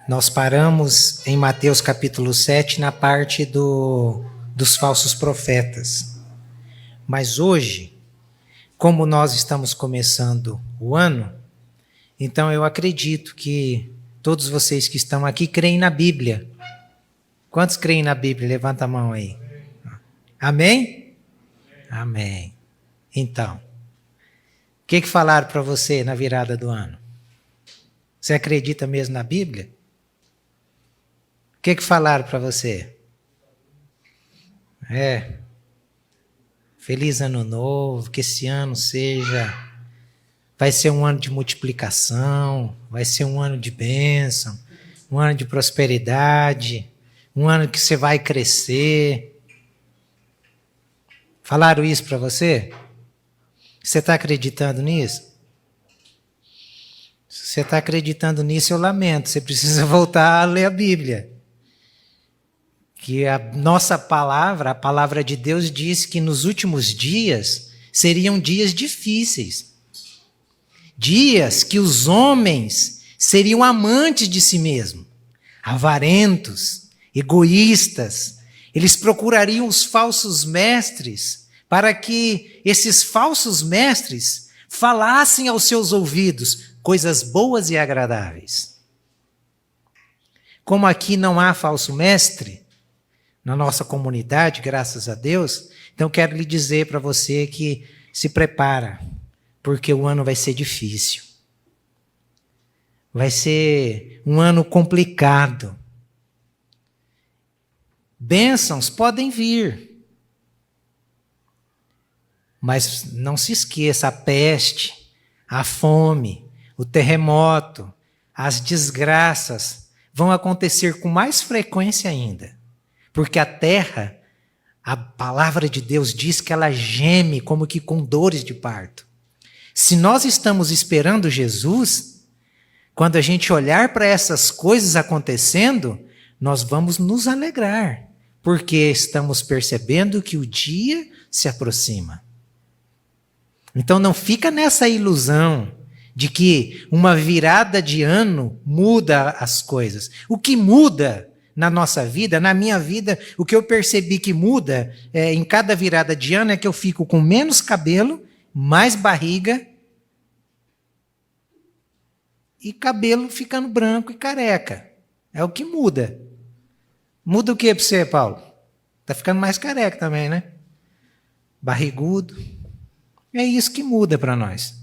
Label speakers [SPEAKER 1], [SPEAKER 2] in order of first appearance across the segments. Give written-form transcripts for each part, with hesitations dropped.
[SPEAKER 1] Nós paramos em Mateus capítulo 7 na parte dos falsos profetas. Mas hoje, como nós estamos começando o ano, então eu acredito que todos vocês que estão aqui creem na Bíblia. Quantos creem na Bíblia? Levanta a mão aí. Amém? Amém. Então, o que falaram para você na virada do ano? Você acredita mesmo na Bíblia? O que falaram para você? Feliz ano novo, que esse ano vai ser um ano de multiplicação, vai ser um ano de bênção, um ano de prosperidade, um ano que você vai crescer. Falaram isso para você? Você está acreditando nisso? Se você está acreditando nisso, eu lamento. Você precisa voltar a ler a Bíblia. Que a nossa palavra, a palavra de Deus, diz que nos últimos dias seriam dias difíceis. Dias que os homens seriam amantes de si mesmos, avarentos, egoístas. Eles procurariam os falsos mestres para que esses falsos mestres falassem aos seus ouvidos coisas boas e agradáveis. Como aqui não há falso mestre na nossa comunidade, graças a Deus, então quero lhe dizer para você que se prepara, porque o ano vai ser difícil. Vai ser um ano complicado. Bênçãos podem vir, mas não se esqueça, a peste, a fome, o terremoto, as desgraças vão acontecer com mais frequência ainda. Porque a terra, a palavra de Deus diz que ela geme como que com dores de parto. Se nós estamos esperando Jesus, quando a gente olhar para essas coisas acontecendo, nós vamos nos alegrar, porque estamos percebendo que o dia se aproxima. Então não fica nessa ilusão de que uma virada de ano muda as coisas. O que muda na nossa vida, na minha vida, o que eu percebi que muda em cada virada de ano é que eu fico com menos cabelo, mais barriga e cabelo ficando branco e careca. É o que muda. Muda o que para você, Paulo? Tá ficando mais careca também, né? Barrigudo. É isso que muda para nós.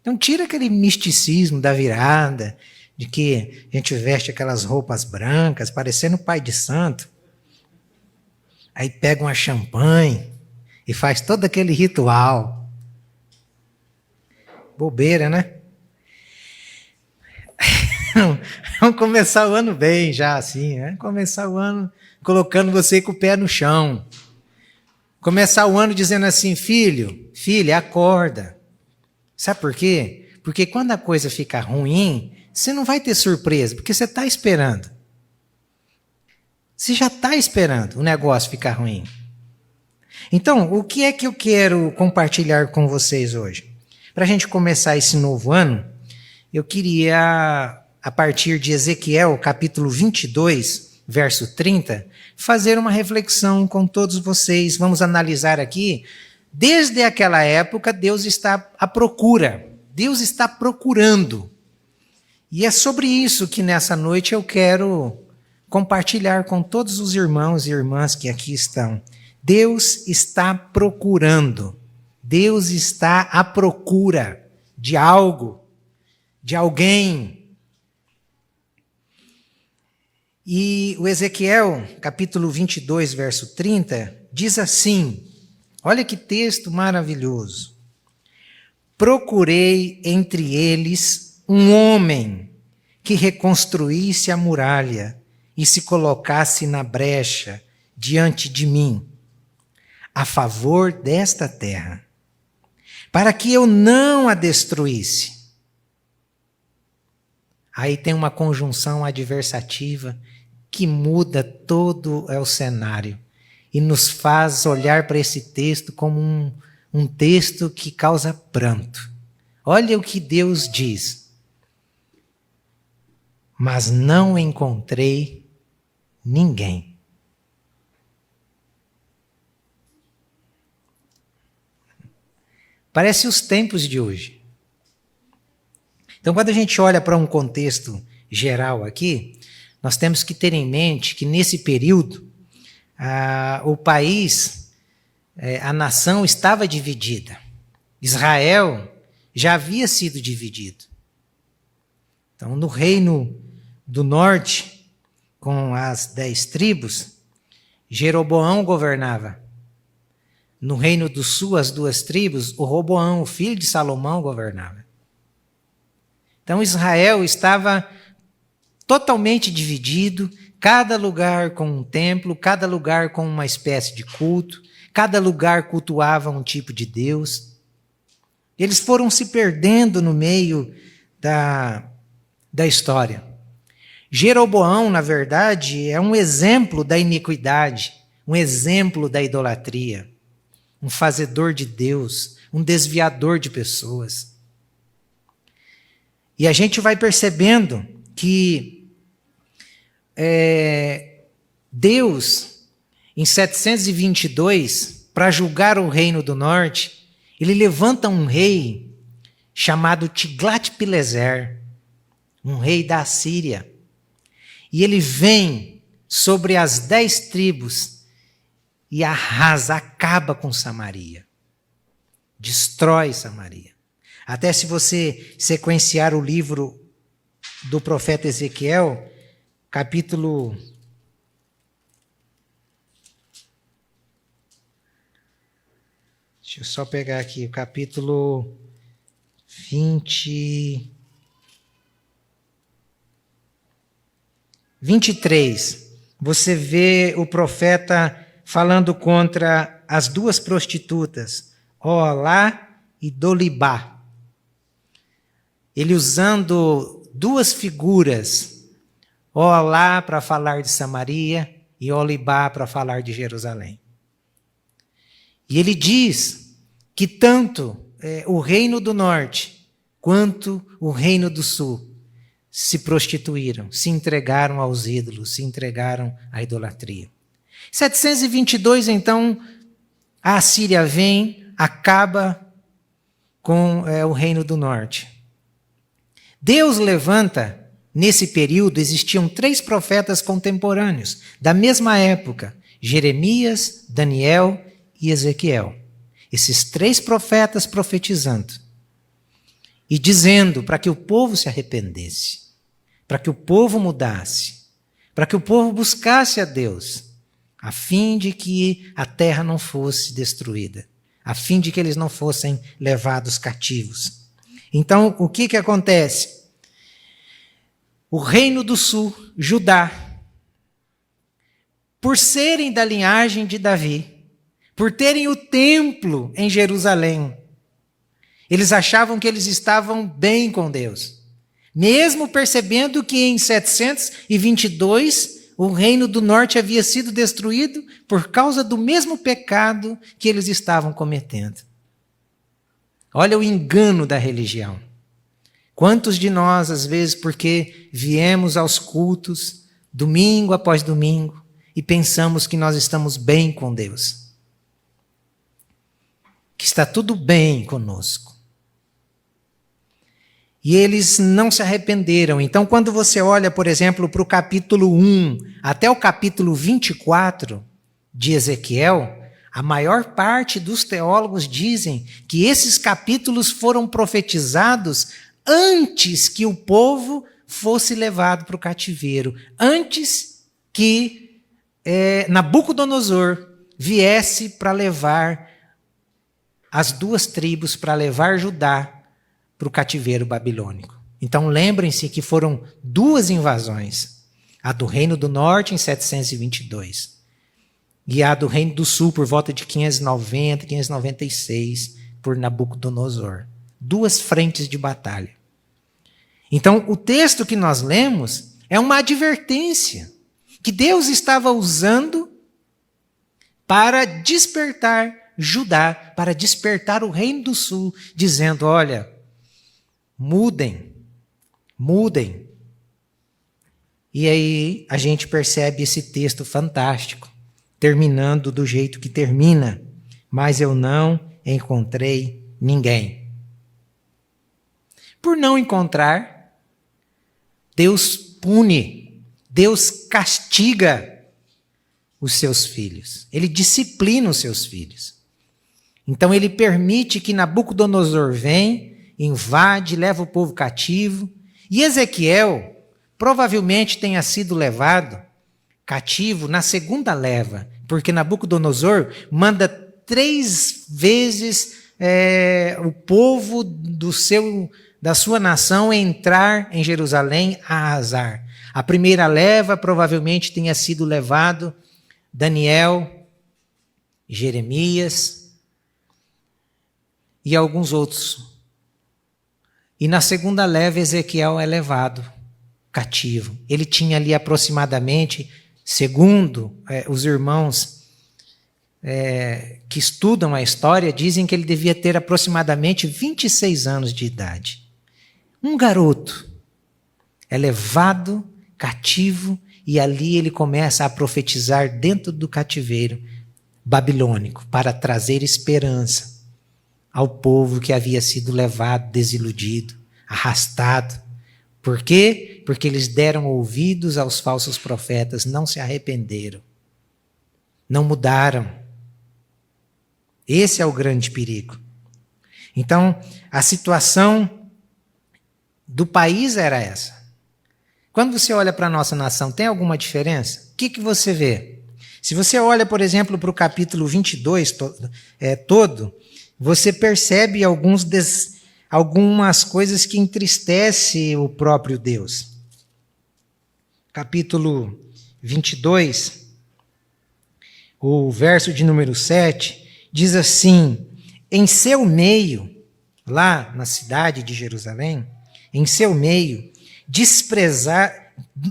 [SPEAKER 1] Então tira aquele misticismo da virada, de que a gente veste aquelas roupas brancas, parecendo pai de santo. Aí pega uma champanhe e faz todo aquele ritual. Bobeira, né? Vamos começar o ano bem já, assim, né? Começar o ano colocando você com o pé no chão. Começar o ano dizendo assim, filha, acorda. Sabe por quê? Porque quando a coisa fica ruim, você não vai ter surpresa, porque você está esperando. Você já está esperando o negócio ficar ruim. Então, o que é que eu quero compartilhar com vocês hoje? Para a gente começar esse novo ano, eu queria, a partir de Ezequiel, capítulo 22, verso 30, fazer uma reflexão com todos vocês. Vamos analisar aqui, desde aquela época, Deus está à procura. Deus está procurando. E é sobre isso que nessa noite eu quero compartilhar com todos os irmãos e irmãs que aqui estão. Deus está procurando. Deus está à procura de algo, de alguém. E o Ezequiel, capítulo 22, verso 30, diz assim, olha que texto maravilhoso. Procurei entre eles um homem que reconstruísse a muralha e se colocasse na brecha diante de mim, a favor desta terra, para que eu não a destruísse. Aí tem uma conjunção adversativa que muda todo o cenário e nos faz olhar para esse texto como um texto que causa pranto. Olha o que Deus diz. mas não encontrei ninguém. Parece os tempos de hoje. Então, quando a gente olha para um contexto geral aqui, nós temos que ter em mente que nesse período, o país, a nação estava dividida. Israel já havia sido dividido. Então, no reino do norte, com as 10 tribos, Jeroboão governava. No reino do sul, as 2 tribos, o Roboão, o filho de Salomão, governava. Então, Israel estava totalmente dividido, cada lugar com um templo, cada lugar com uma espécie de culto, cada lugar cultuava um tipo de Deus. Eles foram se perdendo no meio da história. Jeroboão, na verdade, é um exemplo da iniquidade, um exemplo da idolatria, um fazedor de Deus, um desviador de pessoas. E a gente vai percebendo que Deus, em 722, para julgar o reino do norte, ele levanta um rei chamado Tiglat-Pileser, um rei da Assíria. E ele vem sobre as 10 tribos e arrasa, acaba com Samaria. Destrói Samaria. Até se você sequenciar o livro do profeta Ezequiel, capítulo 23, você vê o profeta falando contra as 2 prostitutas, Olá e Dolibá. Ele usando 2 figuras, Olá para falar de Samaria e Olibá para falar de Jerusalém. E ele diz que tanto o reino do norte quanto o reino do sul se prostituíram, se entregaram aos ídolos, se entregaram à idolatria. 722, então, a Assíria vem, acaba com o reino do norte. Deus levanta, nesse período, existiam 3 profetas contemporâneos, da mesma época, Jeremias, Daniel e Ezequiel. Esses 3 profetas profetizando e dizendo para que o povo se arrependesse, para que o povo mudasse, para que o povo buscasse a Deus, a fim de que a terra não fosse destruída, a fim de que eles não fossem levados cativos. Então, o que acontece? O reino do sul, Judá, por serem da linhagem de Davi, por terem o templo em Jerusalém, eles achavam que eles estavam bem com Deus. Mesmo percebendo que em 722 o reino do norte havia sido destruído por causa do mesmo pecado que eles estavam cometendo. Olha o engano da religião. Quantos de nós, às vezes, porque viemos aos cultos, domingo após domingo, e pensamos que nós estamos bem com Deus, que está tudo bem conosco. E eles não se arrependeram. Então, quando você olha, por exemplo, para o capítulo 1 até o capítulo 24 de Ezequiel, a maior parte dos teólogos dizem que esses capítulos foram profetizados antes que o povo fosse levado para o cativeiro, antes que Nabucodonosor viesse para levar as 2 tribos, para levar Judá para o cativeiro babilônico. Então lembrem-se que foram 2 invasões, a do Reino do Norte em 722 e a do Reino do Sul por volta de 590, 596 por Nabucodonosor. 2 frentes de batalha. Então o texto que nós lemos é uma advertência que Deus estava usando para despertar Judá, para despertar o Reino do Sul, dizendo, olha, mudem, E aí a gente percebe esse texto fantástico, terminando do jeito que termina. Mas eu não encontrei ninguém. Por não encontrar, Deus pune, Deus castiga os seus filhos. Ele disciplina os seus filhos. Então ele permite que Nabucodonosor venha, invade, leva o povo cativo. E Ezequiel provavelmente tenha sido levado cativo na segunda leva, porque Nabucodonosor manda 3 vezes o povo da sua nação entrar em Jerusalém a arrasar. A primeira leva provavelmente tenha sido levado Daniel, Jeremias e alguns outros. E na segunda leva Ezequiel é levado cativo. Ele tinha ali aproximadamente, segundo os irmãos que estudam a história, dizem que ele devia ter aproximadamente 26 anos de idade. Um garoto é levado cativo e ali ele começa a profetizar dentro do cativeiro babilônico para trazer esperança ao povo que havia sido levado, desiludido, arrastado. Por quê? Porque eles deram ouvidos aos falsos profetas, não se arrependeram, não mudaram. Esse é o grande perigo. Então, a situação do país era essa. Quando você olha para a nossa nação, tem alguma diferença? O que você vê? Se você olha, por exemplo, para o capítulo 22 todo, você percebe algumas coisas que entristecem o próprio Deus. Capítulo 22, o verso de número 7, diz assim: em seu meio, lá na cidade de Jerusalém, em seu meio,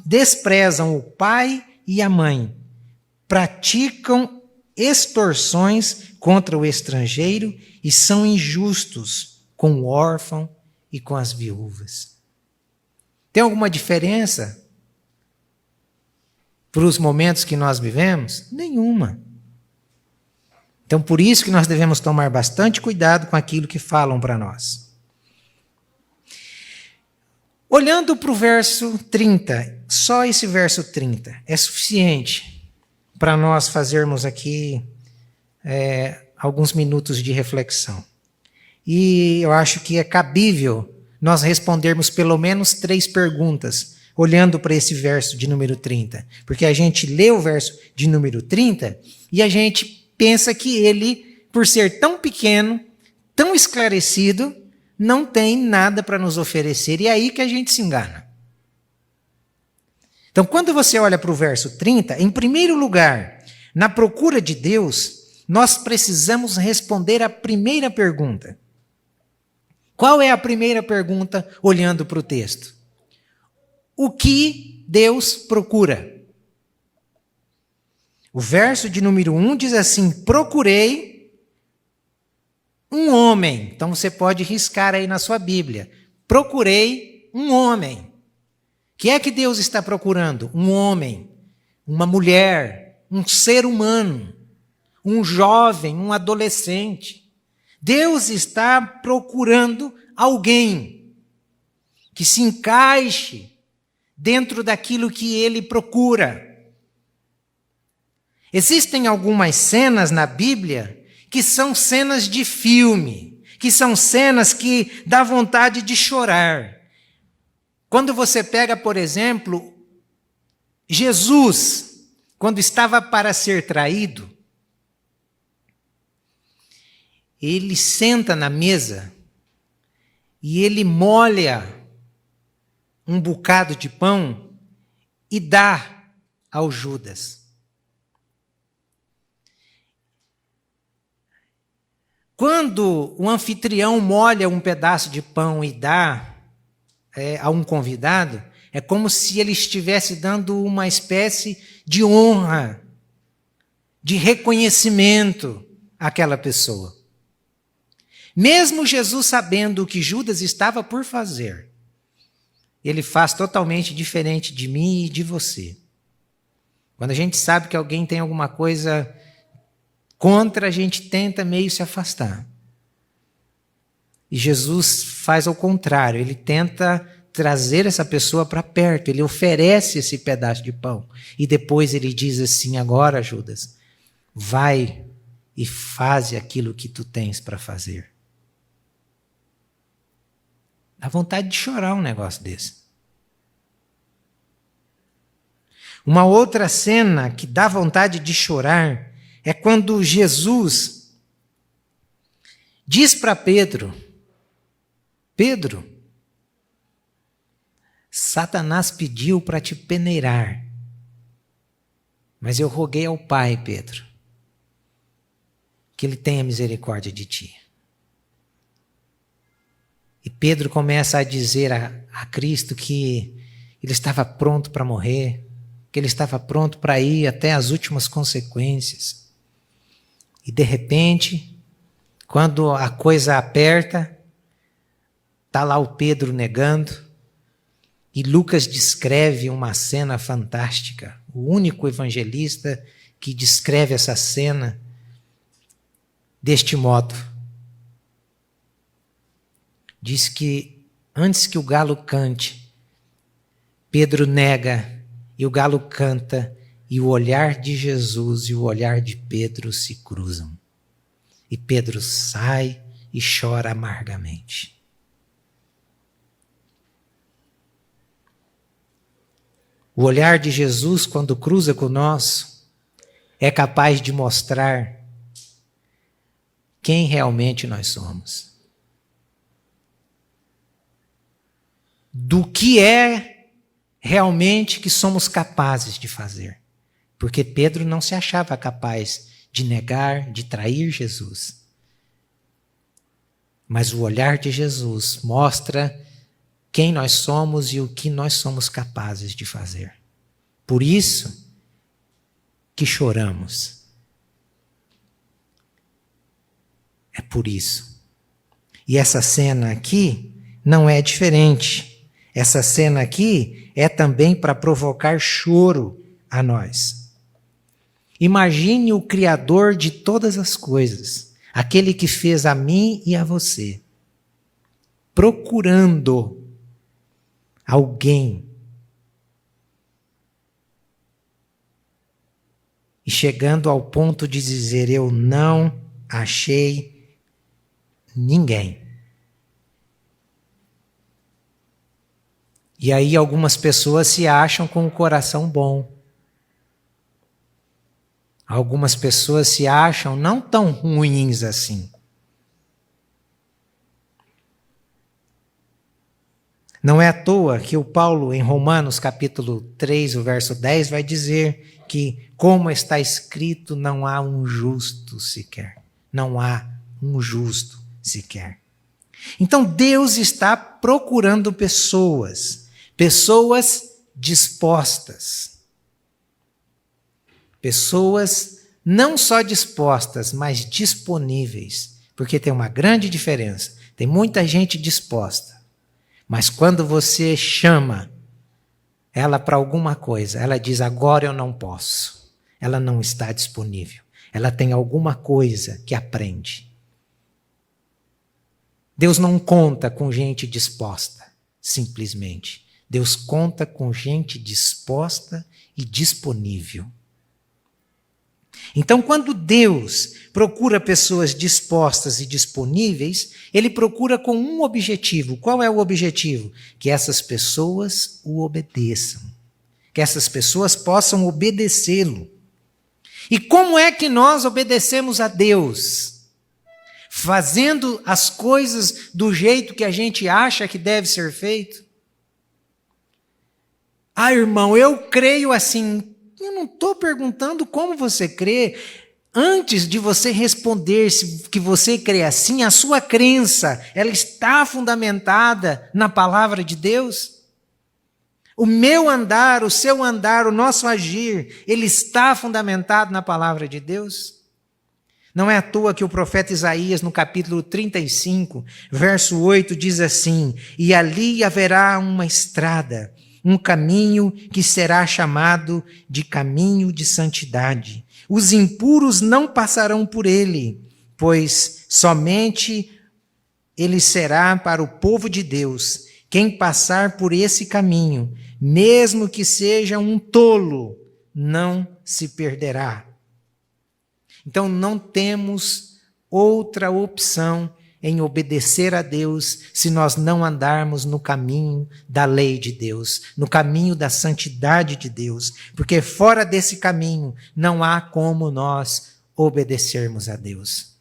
[SPEAKER 1] desprezam o pai e a mãe, praticam extorsões contra o estrangeiro e são injustos com o órfão e com as viúvas. Tem alguma diferença para os momentos que nós vivemos? Nenhuma. Então, por isso que nós devemos tomar bastante cuidado com aquilo que falam para nós. Olhando para o verso 30, só esse verso 30 é suficiente para nós fazermos aqui alguns minutos de reflexão. E eu acho que é cabível nós respondermos pelo menos 3 perguntas, olhando para esse verso de número 30. Porque a gente lê o verso de número 30 e a gente pensa que ele, por ser tão pequeno, tão esclarecido, não tem nada para nos oferecer. E é aí que a gente se engana. Então, quando você olha para o verso 30, em primeiro lugar, na procura de Deus, nós precisamos responder a primeira pergunta. Qual é a primeira pergunta olhando para o texto? O que Deus procura? O verso de número 1 diz assim: procurei um homem. Então você pode riscar aí na sua Bíblia. Procurei um homem. O que é que Deus está procurando? Um homem, uma mulher, um ser humano, um jovem, um adolescente. Deus está procurando alguém que se encaixe dentro daquilo que ele procura. Existem algumas cenas na Bíblia que são cenas de filme, que são cenas que dá vontade de chorar. Quando você pega, por exemplo, Jesus, quando estava para ser traído, ele senta na mesa e ele molha um bocado de pão e dá ao Judas. Quando o anfitrião molha um pedaço de pão e dá a um convidado, é como se ele estivesse dando uma espécie de honra, de reconhecimento àquela pessoa. Mesmo Jesus sabendo o que Judas estava por fazer, ele faz totalmente diferente de mim e de você. Quando a gente sabe que alguém tem alguma coisa contra, a gente tenta meio se afastar. E Jesus faz ao contrário, ele tenta trazer essa pessoa para perto, ele oferece esse pedaço de pão. E depois ele diz assim: agora, Judas, vai e faze aquilo que tu tens para fazer. Dá vontade de chorar um negócio desse. Uma outra cena que dá vontade de chorar é quando Jesus diz para Pedro: Pedro, Satanás pediu para te peneirar, mas eu roguei ao Pai, Pedro, que ele tenha misericórdia de ti. E Pedro começa a dizer a Cristo que ele estava pronto para morrer, que ele estava pronto para ir até as últimas consequências. E de repente, quando a coisa aperta, está lá o Pedro negando, e Lucas descreve uma cena fantástica, o único evangelista que descreve essa cena deste modo. Diz que antes que o galo cante, Pedro nega e o galo canta, e o olhar de Jesus e o olhar de Pedro se cruzam. E Pedro sai e chora amargamente. O olhar de Jesus, quando cruza com o nosso, é capaz de mostrar quem realmente nós somos. Do que é realmente que somos capazes de fazer. Porque Pedro não se achava capaz de negar, de trair Jesus. Mas o olhar de Jesus mostra quem nós somos e o que nós somos capazes de fazer. Por isso que choramos. É por isso. E essa cena aqui não é diferente. Essa cena aqui é também para provocar choro a nós. Imagine o Criador de todas as coisas, aquele que fez a mim e a você, procurando alguém e chegando ao ponto de dizer: eu não achei ninguém. E aí algumas pessoas se acham com o coração bom. Algumas pessoas se acham não tão ruins assim. Não é à toa que o Paulo, em Romanos capítulo 3, o verso 10, vai dizer que, como está escrito, não há um justo sequer. Não há um justo sequer. Então Deus está procurando pessoas dispostas. Pessoas não só dispostas, mas disponíveis. Porque tem uma grande diferença. Tem muita gente disposta. Mas quando você chama ela para alguma coisa, ela diz: agora eu não posso. Ela não está disponível. Ela tem alguma coisa que aprende. Deus não conta com gente disposta, simplesmente. Deus conta com gente disposta e disponível. Então, quando Deus procura pessoas dispostas e disponíveis, Ele procura com um objetivo. Qual é o objetivo? Que essas pessoas o obedeçam. Que essas pessoas possam obedecê-lo. E como é que nós obedecemos a Deus? Fazendo as coisas do jeito que a gente acha que deve ser feito? Ah, irmão, eu creio assim. Eu não estou perguntando como você crê. Antes de você responder que você crê assim, a sua crença, ela está fundamentada na palavra de Deus? O meu andar, o seu andar, o nosso agir, ele está fundamentado na palavra de Deus? Não é à toa que o profeta Isaías, no capítulo 35, verso 8, diz assim: e ali haverá uma estrada, um caminho que será chamado de caminho de santidade. Os impuros não passarão por ele, pois somente ele será para o povo de Deus. Quem passar por esse caminho, mesmo que seja um tolo, não se perderá. Então não temos outra opção em obedecer a Deus se nós não andarmos no caminho da lei de Deus, no caminho da santidade de Deus, porque fora desse caminho não há como nós obedecermos a Deus.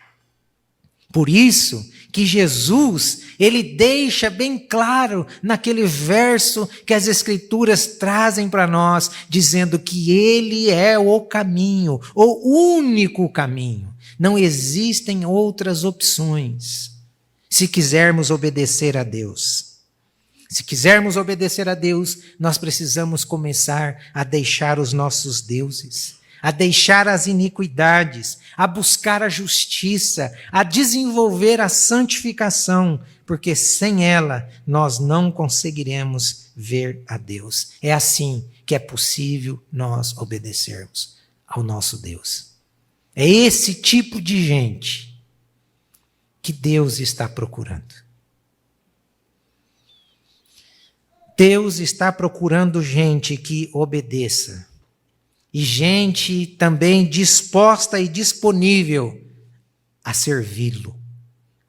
[SPEAKER 1] Por isso que Jesus, ele deixa bem claro naquele verso que as Escrituras trazem para nós, dizendo que ele é o caminho, o único caminho. Não existem outras opções se quisermos obedecer a Deus. Se quisermos obedecer a Deus, nós precisamos começar a deixar os nossos deuses, a deixar as iniquidades, a buscar a justiça, a desenvolver a santificação, porque sem ela nós não conseguiremos ver a Deus. É assim que é possível nós obedecermos ao nosso Deus. É esse tipo de gente que Deus está procurando. Deus está procurando gente que obedeça. E gente também disposta e disponível a servi-lo.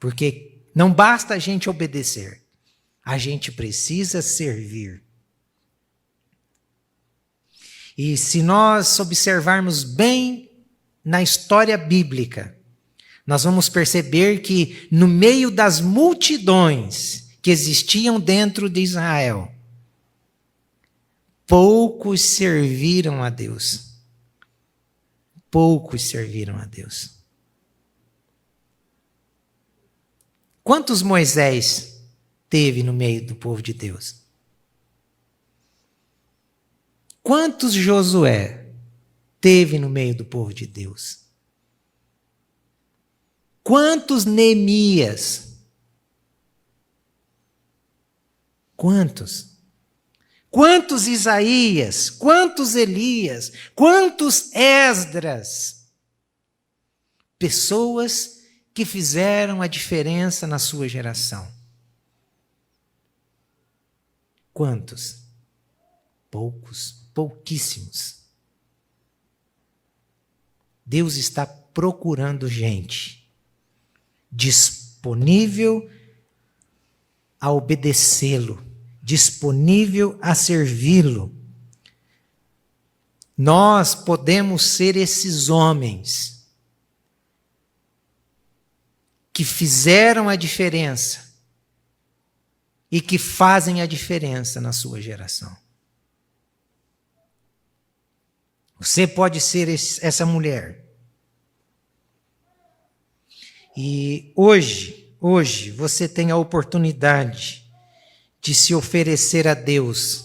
[SPEAKER 1] Porque não basta a gente obedecer, a gente precisa servir. E se nós observarmos bem na história bíblica, nós vamos perceber que no meio das multidões que existiam dentro de Israel, poucos serviram a Deus. Poucos serviram a Deus. Quantos Moisés teve no meio do povo de Deus? Quantos Josué teve no meio do povo de Deus? Quantos Neemias? Quantos? Quantos Isaías, quantos Elias, quantos Esdras? Pessoas que fizeram a diferença na sua geração. Quantos? Poucos, pouquíssimos. Deus está procurando gente disponível a obedecê-lo, disponível a servi-lo. Nós podemos ser esses homens que fizeram a diferença e que fazem a diferença na sua geração. Você pode ser essa mulher. E hoje você tem a oportunidade de se oferecer a Deus.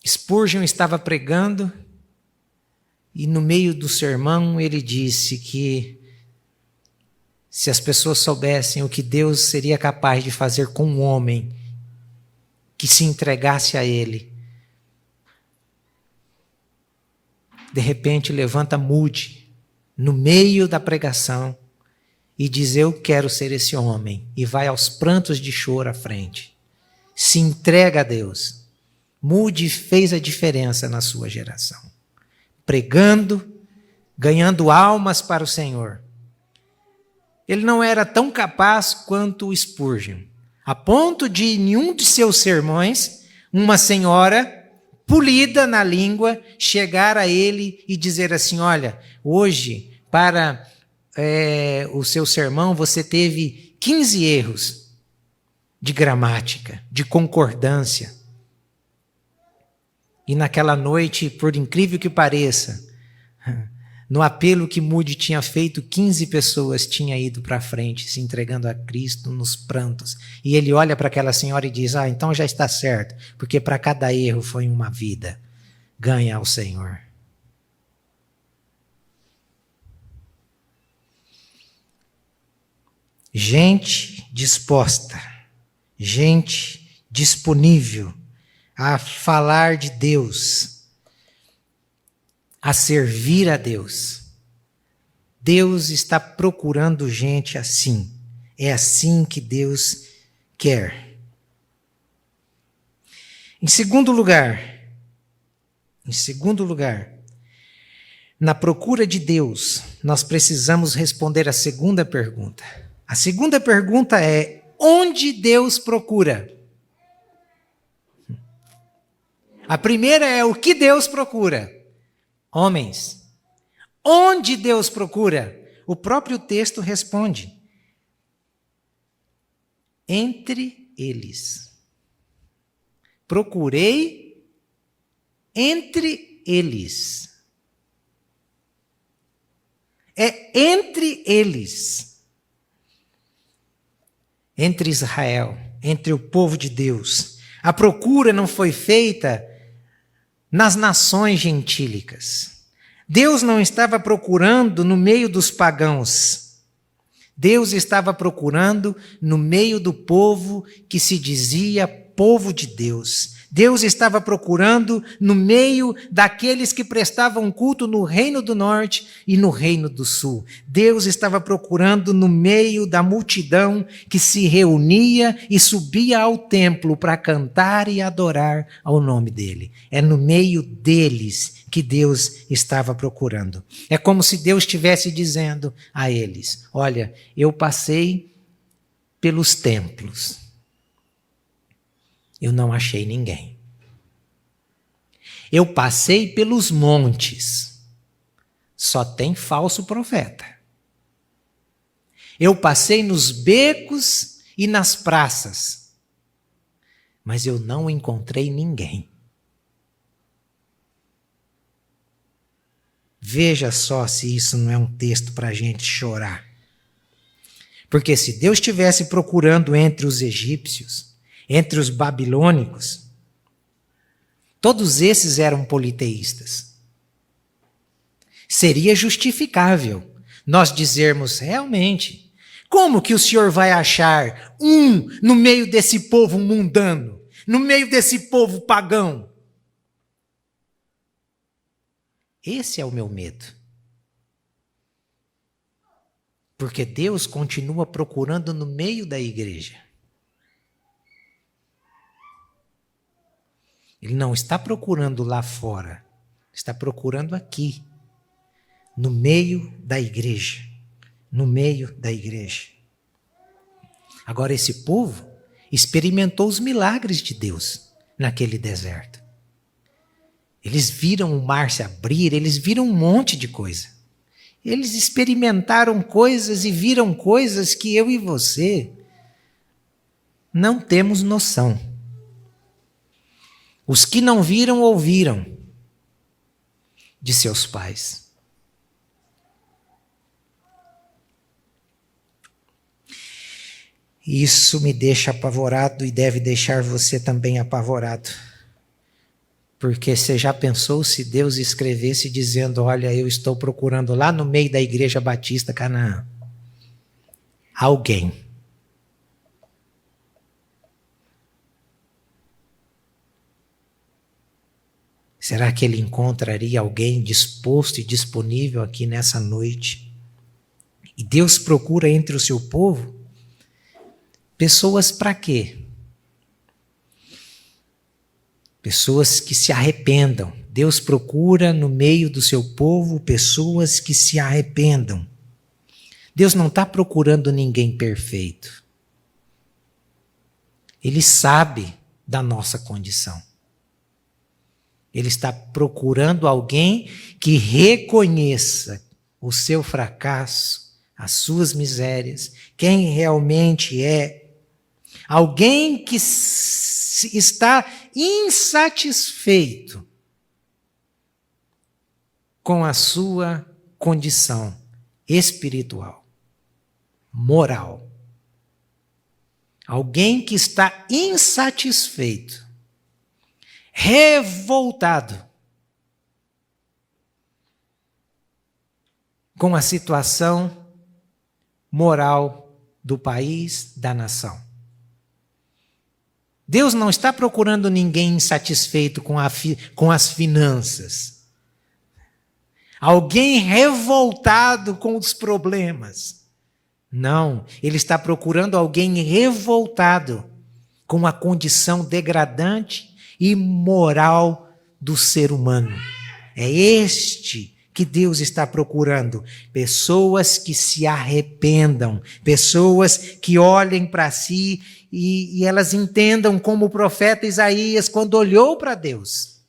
[SPEAKER 1] Spurgeon estava pregando e no meio do sermão ele disse que se as pessoas soubessem o que Deus seria capaz de fazer com um homem que se entregasse a ele, de repente levanta Moody no meio da pregação e diz: eu quero ser esse homem, e vai aos prantos de choro à frente. Se entrega a Deus. Moody fez a diferença na sua geração, pregando, ganhando almas para o Senhor. Ele não era tão capaz quanto o Spurgeon, a ponto de, em um de seus sermões, uma senhora polida na língua chegar a ele e dizer assim: olha, hoje, para o seu sermão, você teve 15 erros de gramática, de concordância. E naquela noite, por incrível que pareça, No apelo que Moody tinha feito, 15 pessoas tinham ido para frente, se entregando a Cristo nos prantos. E ele olha para aquela senhora e diz, então já está certo, porque para cada erro foi uma vida. Ganha ao Senhor. Gente disposta, gente disponível a falar de Deus, a servir a Deus. Deus está procurando gente assim. É assim que Deus quer. Em segundo lugar, na procura de Deus, nós precisamos responder a segunda pergunta. A segunda pergunta é: onde Deus procura? A primeira é: o que Deus procura? Homens. Onde Deus procura? O próprio texto responde: entre eles. Procurei entre eles. É entre eles. Entre Israel, entre o povo de Deus. A procura não foi feita nas nações gentílicas. Deus não estava procurando no meio dos pagãos. Deus estava procurando no meio do povo que se dizia povo de Deus. Deus estava procurando no meio daqueles que prestavam culto no Reino do Norte e no Reino do Sul. Deus estava procurando no meio da multidão que se reunia e subia ao templo para cantar e adorar ao nome dele. É no meio deles que Deus estava procurando. É como se Deus estivesse dizendo a eles: olha, eu passei pelos templos. Eu não achei ninguém. Eu passei pelos montes. Só tem falso profeta. Eu passei nos becos e nas praças. Mas eu não encontrei ninguém. Veja só se isso não é um texto para a gente chorar. Porque se Deus estivesse procurando entre os egípcios, entre os babilônicos, todos esses eram politeístas. Seria justificável nós dizermos: realmente, como que o Senhor vai achar no meio desse povo mundano, no meio desse povo pagão? Esse é o meu medo. Porque Deus continua procurando no meio da igreja. Ele não está procurando lá fora, está procurando aqui, no meio da igreja. No meio da igreja. Agora, esse povo experimentou os milagres de Deus naquele deserto. Eles viram o mar se abrir, eles viram um monte de coisa. Eles experimentaram coisas e viram coisas que eu e você não temos noção. Os que não viram, ouviram de seus pais. Isso me deixa apavorado e deve deixar você também apavorado. Porque você já pensou se Deus escrevesse dizendo: olha, eu estou procurando lá no meio da Igreja Batista Canaã alguém. Será que ele encontraria alguém disposto e disponível aqui nessa noite? E Deus procura entre o seu povo pessoas para quê? Pessoas que se arrependam. Deus procura no meio do seu povo pessoas que se arrependam. Deus não está procurando ninguém perfeito. Ele sabe da nossa condição. Ele está procurando alguém que reconheça o seu fracasso, as suas misérias, quem realmente é. Alguém que está insatisfeito com a sua condição espiritual, moral. Alguém que está insatisfeito, revoltado com a situação moral do país, da nação. Deus não está procurando ninguém insatisfeito com as finanças. Alguém revoltado com os problemas. Não, Ele está procurando alguém revoltado com a condição degradante e moral do ser humano. É este que Deus está procurando. Pessoas que se arrependam, pessoas que olhem para si e elas entendam como o profeta Isaías, quando olhou para Deus.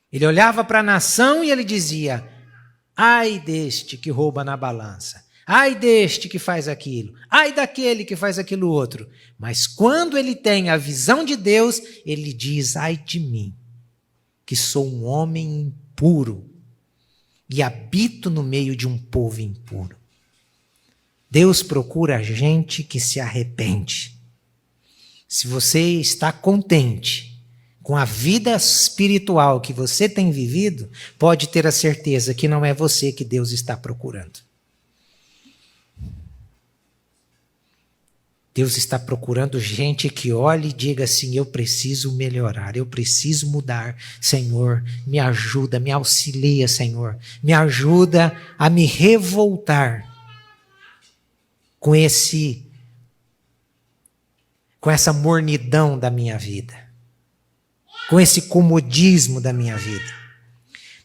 [SPEAKER 1] Ele olhava para a nação e ele dizia: ai deste que rouba na balança, ai deste que faz aquilo, ai daquele que faz aquilo outro. Mas quando ele tem a visão de Deus, ele diz: ai de mim, que sou um homem impuro e habito no meio de um povo impuro. Deus procura gente que se arrepende. Se você está contente com a vida espiritual que você tem vivido, pode ter a certeza que não é você que Deus está procurando. Deus está procurando gente que olhe e diga assim: eu preciso melhorar, eu preciso mudar. Senhor, me ajuda, me auxilia, Senhor. Me ajuda a me revoltar com essa mornidão da minha vida, com esse comodismo da minha vida.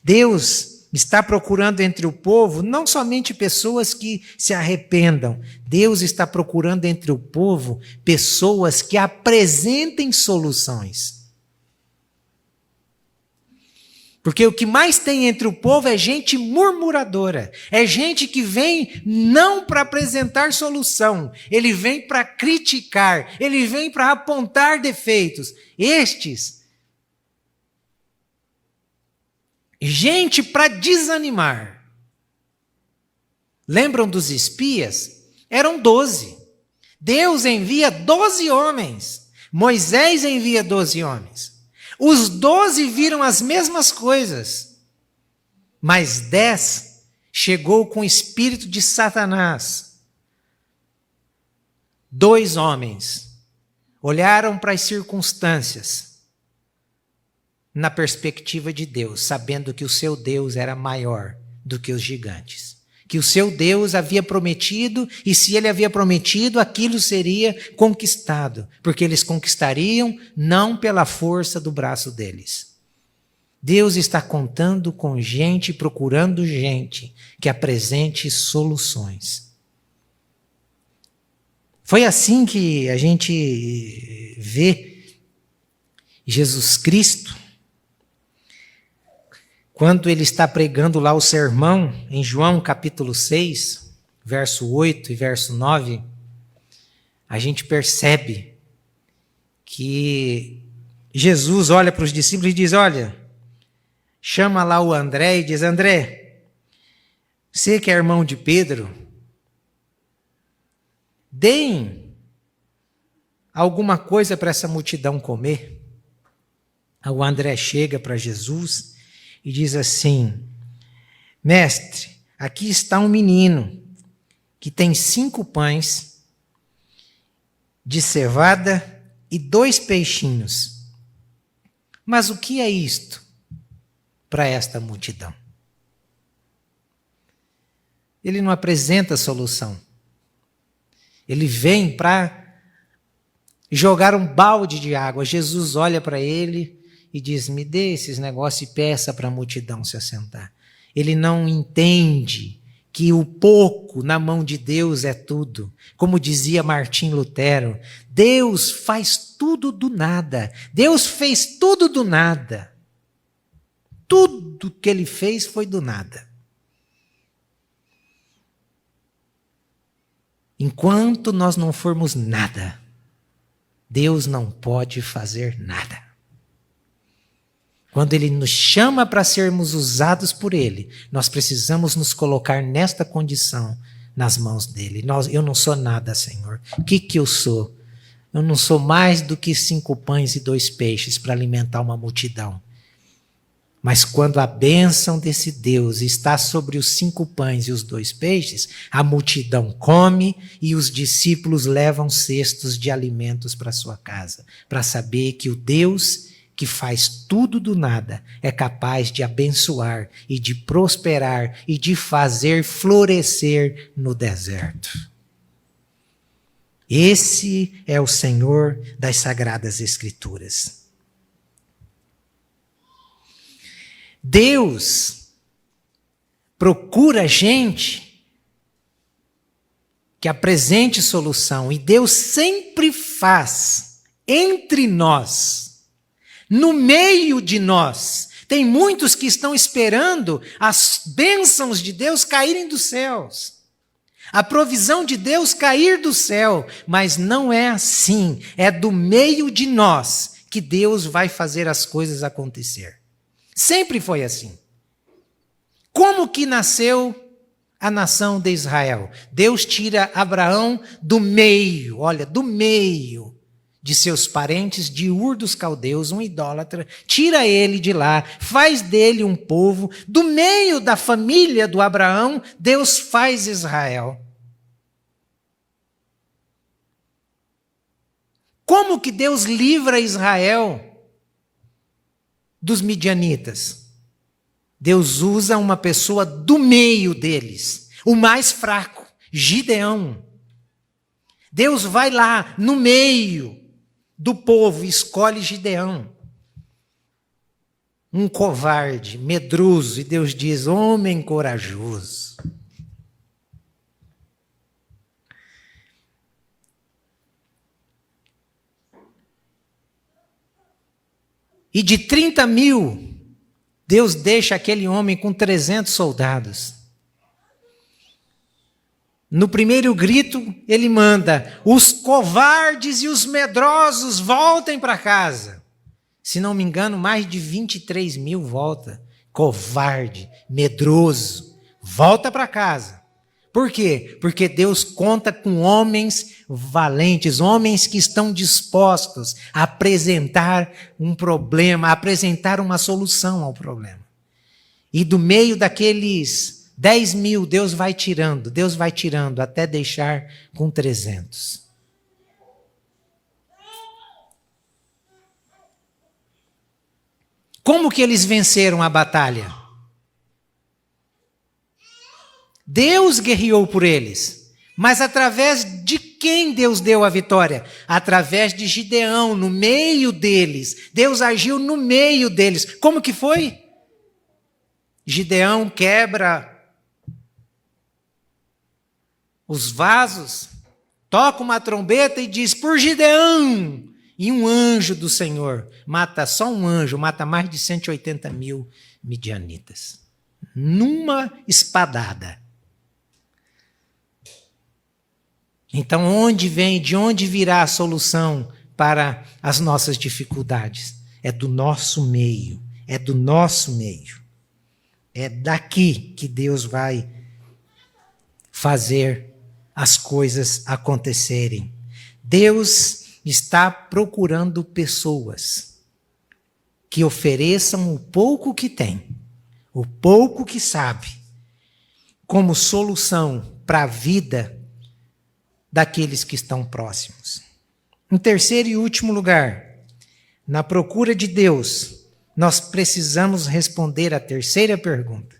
[SPEAKER 1] Deus está procurando entre o povo não somente pessoas que se arrependam. Deus está procurando entre o povo pessoas que apresentem soluções. Porque o que mais tem entre o povo é gente murmuradora. É gente que vem não para apresentar solução. Ele vem para criticar. Ele vem para apontar defeitos. Gente para desanimar. Lembram dos espias? Eram 12. Deus envia 12 homens. Moisés envia 12 homens. Os 12 viram as mesmas coisas, mas 10 chegou com o espírito de Satanás. 2 homens olharam para as circunstâncias na perspectiva de Deus, sabendo que o seu Deus era maior do que os gigantes. Que o seu Deus havia prometido, e se ele havia prometido, aquilo seria conquistado, porque eles conquistariam não pela força do braço deles. Deus está contando com gente, procurando gente que apresente soluções. Foi assim que a gente vê Jesus Cristo, quando ele está pregando lá o sermão, em João capítulo 6, verso 8 e verso 9, a gente percebe que Jesus olha para os discípulos e diz: olha, chama lá o André e diz: André, você que é irmão de Pedro, deem alguma coisa para essa multidão comer. O André chega para Jesus e diz assim: mestre, aqui está um menino que tem 5 pães de cevada e 2 peixinhos. Mas o que é isto para esta multidão? Ele não apresenta solução. Ele vem para jogar um balde de água. Jesus olha para ele e diz: me dê esses negócios e peça para a multidão se assentar. Ele não entende que o pouco na mão de Deus é tudo. Como dizia Martim Lutero, Deus faz tudo do nada. Deus fez tudo do nada. Tudo que ele fez foi do nada. Enquanto nós não formos nada, Deus não pode fazer nada. Quando Ele nos chama para sermos usados por Ele, nós precisamos nos colocar nesta condição nas mãos dEle. Eu não sou nada, Senhor. O que eu sou? Eu não sou mais do que 5 pães e 2 peixes para alimentar uma multidão. Mas quando a bênção desse Deus está sobre os 5 pães e os 2 peixes, a multidão come e os discípulos levam cestos de alimentos para sua casa, para saber que o Deus que faz tudo do nada é capaz de abençoar e de prosperar e de fazer florescer no deserto. Esse é o Senhor das Sagradas Escrituras. Deus procura gente que apresente solução, e Deus sempre faz entre nós, no meio de nós. Tem muitos que estão esperando as bênçãos de Deus caírem dos céus, a provisão de Deus cair do céu, mas não é assim. É do meio de nós que Deus vai fazer as coisas acontecer. Sempre foi assim. Como que nasceu a nação de Israel? Deus tira Abraão do meio, olha, do meio de seus parentes de Ur dos Caldeus, um idólatra, tira ele de lá, faz dele um povo, do meio da família do Abraão, Deus faz Israel. Como que Deus livra Israel dos midianitas? Deus usa uma pessoa do meio deles, o mais fraco, Gideão. Deus vai lá no meio do povo, escolhe Gideão, um covarde, medroso, e Deus diz: homem corajoso. E de 30 mil, Deus deixa aquele homem com 300 soldados. No primeiro grito, ele manda: os covardes e os medrosos voltem para casa. Se não me engano, mais de 23 mil volta. Covarde, medroso, volta para casa. Por quê? Porque Deus conta com homens valentes, homens que estão dispostos a apresentar um problema, a apresentar uma solução ao problema. E do meio daqueles 10 mil, Deus vai tirando, até deixar com 300. Como que eles venceram a batalha? Deus guerreou por eles, mas através de quem Deus deu a vitória? Através de Gideão, no meio deles. Deus agiu no meio deles. Como que foi? Gideão quebra os vasos, toca uma trombeta e diz: por Gideão! E um anjo do Senhor mata, só um anjo, mata mais de 180 mil midianitas. Numa espadada. Então, de onde virá a solução para as nossas dificuldades? É do nosso meio, é do nosso meio. É daqui que Deus vai fazer as coisas acontecerem. Deus está procurando pessoas que ofereçam o pouco que têm, o pouco que sabe, como solução para a vida daqueles que estão próximos. Em terceiro e último lugar, na procura de Deus, nós precisamos responder a terceira pergunta.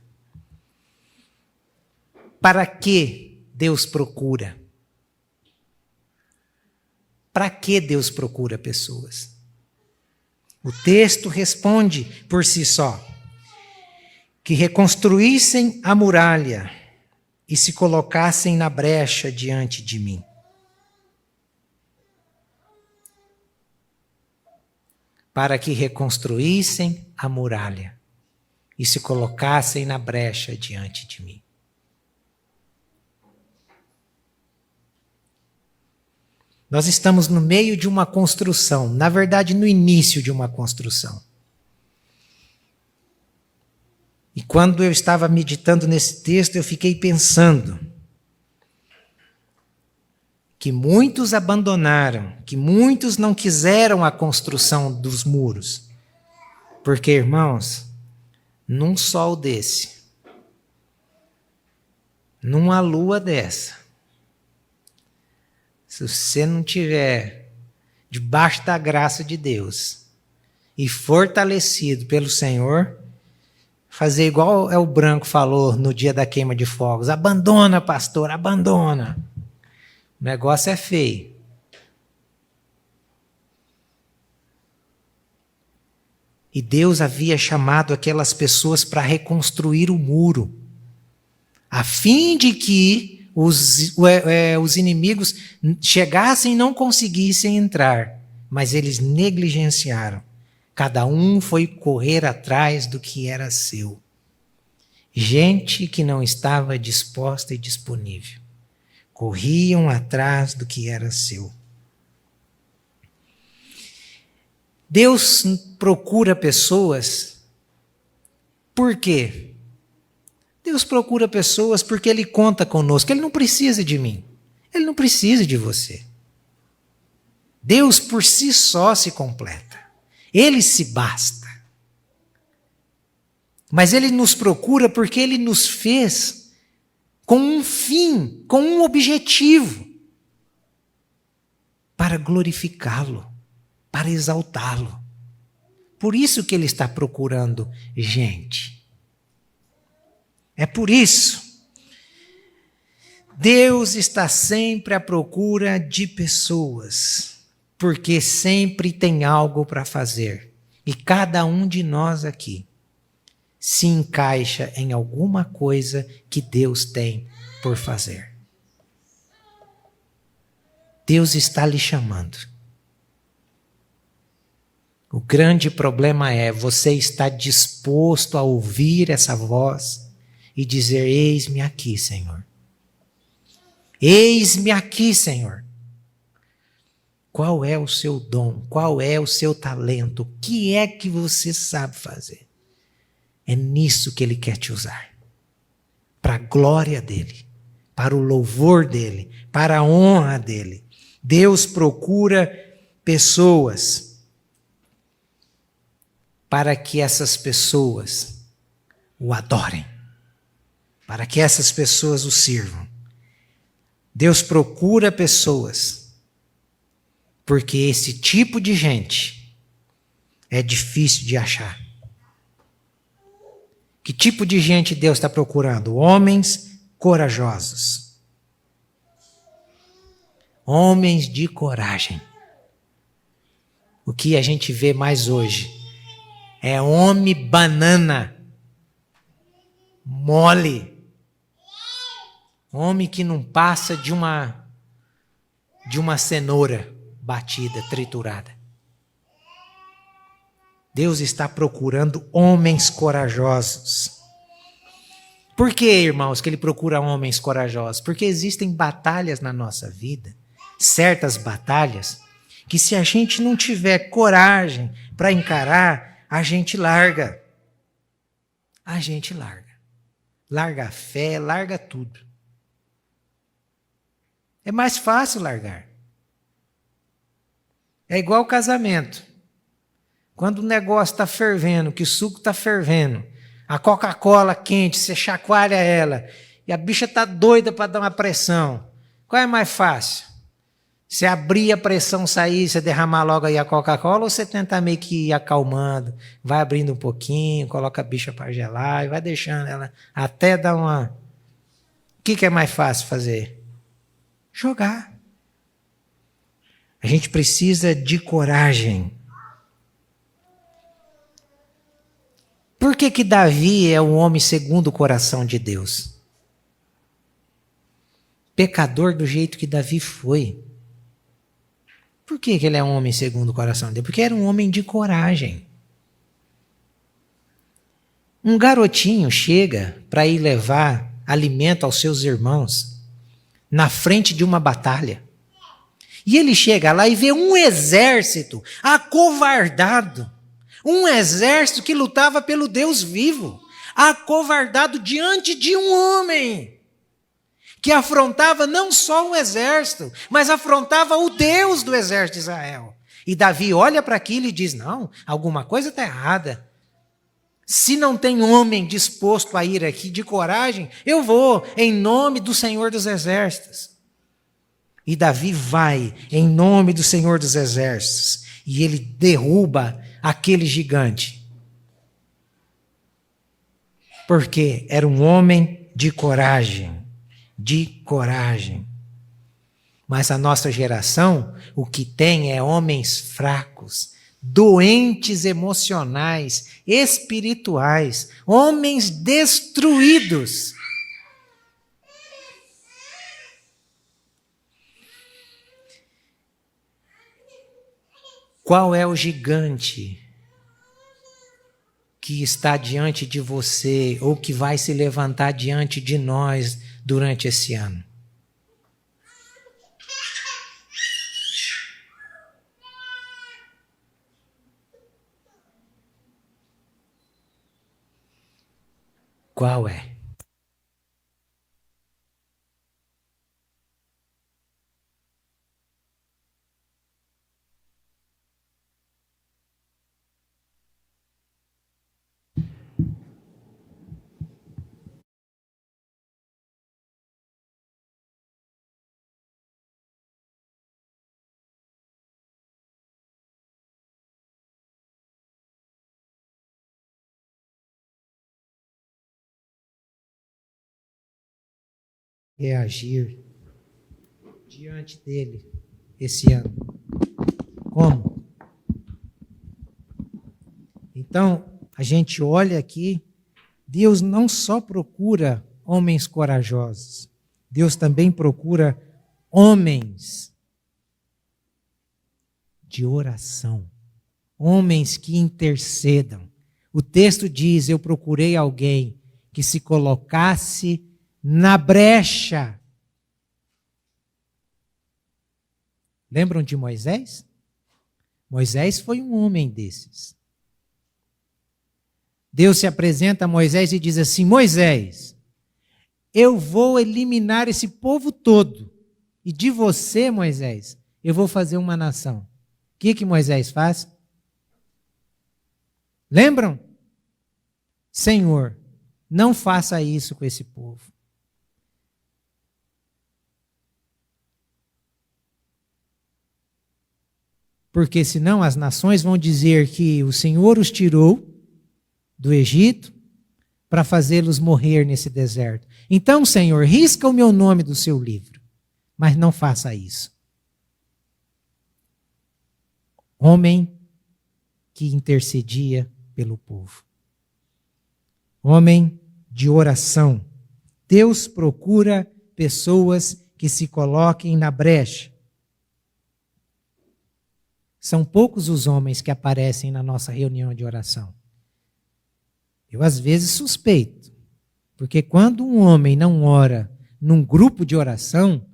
[SPEAKER 1] Para que Deus procura? Para que Deus procura pessoas? O texto responde por si só: que reconstruíssem a muralha e se colocassem na brecha diante de mim. Para que reconstruíssem a muralha e se colocassem na brecha diante de mim. Nós estamos no meio de uma construção, na verdade, no início de uma construção. E quando eu estava meditando nesse texto, eu fiquei pensando que muitos abandonaram, que muitos não quiseram a construção dos muros. Porque, irmãos, num sol desse, numa lua dessa, se você não tiver debaixo da graça de Deus e fortalecido pelo Senhor, fazer igual o Branco falou no dia da queima de fogos: abandona, pastor, abandona. O negócio é feio. E Deus havia chamado aquelas pessoas para reconstruir o muro, a fim de que os inimigos chegassem e não conseguissem entrar, mas eles negligenciaram. Cada um foi correr atrás do que era seu. Gente que não estava disposta e disponível. Corriam atrás do que era seu. Deus procura pessoas. Por quê? Deus procura pessoas porque Ele conta conosco. Ele não precisa de mim. Ele não precisa de você. Deus por si só se completa. Ele se basta. Mas Ele nos procura porque Ele nos fez com um fim, com um objetivo, para glorificá-lo, para exaltá-lo. Por isso que Ele está procurando gente. É por isso. Deus está sempre à procura de pessoas, porque sempre tem algo para fazer. E cada um de nós aqui se encaixa em alguma coisa que Deus tem por fazer. Deus está lhe chamando. O grande problema é: você está disposto a ouvir essa voz e dizer: eis-me aqui, Senhor. Eis-me aqui, Senhor. Qual é o seu dom? Qual é o seu talento? O que é que você sabe fazer? É nisso que Ele quer te usar. Para a glória dEle, para o louvor dEle, para a honra dEle. Deus procura pessoas para que essas pessoas o adorem, para que essas pessoas o sirvam. Deus procura pessoas porque esse tipo de gente é difícil de achar. Que tipo de gente Deus está procurando? Homens corajosos. Homens de coragem. O que a gente vê mais hoje é homem banana, mole. Homem que não passa de uma cenoura batida, triturada. Deus está procurando homens corajosos. Por que, irmãos, que Ele procura homens corajosos? Porque existem batalhas na nossa vida, certas batalhas, que se a gente não tiver coragem para encarar, a gente larga. A gente larga. Larga a fé, larga tudo. É mais fácil largar. É igual casamento. Quando o negócio está fervendo, que o suco está fervendo, a Coca-Cola quente, você chacoalha ela, e a bicha está doida para dar uma pressão. Qual é mais fácil? Você abrir a pressão, sair, você derramar logo aí a Coca-Cola, ou você tentar meio que ir acalmando, vai abrindo um pouquinho, coloca a bicha para gelar e vai deixando ela até dar uma... O que é mais fácil fazer? Jogar. A gente precisa de coragem. Por que Davi é um homem segundo o coração de Deus? Pecador do jeito que Davi foi. Por que ele é um homem segundo o coração de Deus? Porque era um homem de coragem. Um garotinho chega para ir levar alimento aos seus irmãos na frente de uma batalha. E ele chega lá e vê um exército acovardado. Um exército que lutava pelo Deus vivo. acovardado diante de um homem que afrontava não só um exército, mas afrontava o Deus do exército de Israel. E Davi olha para aquilo e diz, não, alguma coisa está errada. Se não tem homem disposto a ir aqui de coragem, eu vou em nome do Senhor dos Exércitos. E Davi vai em nome do Senhor dos Exércitos. E ele derruba aquele gigante. Porque era um homem de coragem. De coragem. Mas a nossa geração, o que tem é homens fracos, doentes emocionais, espirituais, homens destruídos. Qual é o gigante que está diante de você ou que vai se levantar diante de nós durante esse ano? Qual é? Reagir diante dele esse ano. Como? Então, a gente olha aqui, Deus não só procura homens corajosos, Deus também procura homens de oração, homens que intercedam. O texto diz, eu procurei alguém que se colocasse na brecha. Lembram de Moisés? Moisés foi um homem desses. Deus se apresenta a Moisés e diz assim, Moisés, eu vou eliminar esse povo todo. E de você, Moisés, eu vou fazer uma nação. O que Moisés faz? Lembram? Senhor, não faça isso com esse povo. Porque senão as nações vão dizer que o Senhor os tirou do Egito para fazê-los morrer nesse deserto. Então, Senhor, risca o meu nome do seu livro, mas não faça isso. Homem que intercedia pelo povo. Homem de oração. Deus procura pessoas que se coloquem na brecha. São poucos os homens que aparecem na nossa reunião de oração. Eu, às vezes, suspeito. Porque quando um homem não ora num grupo de oração,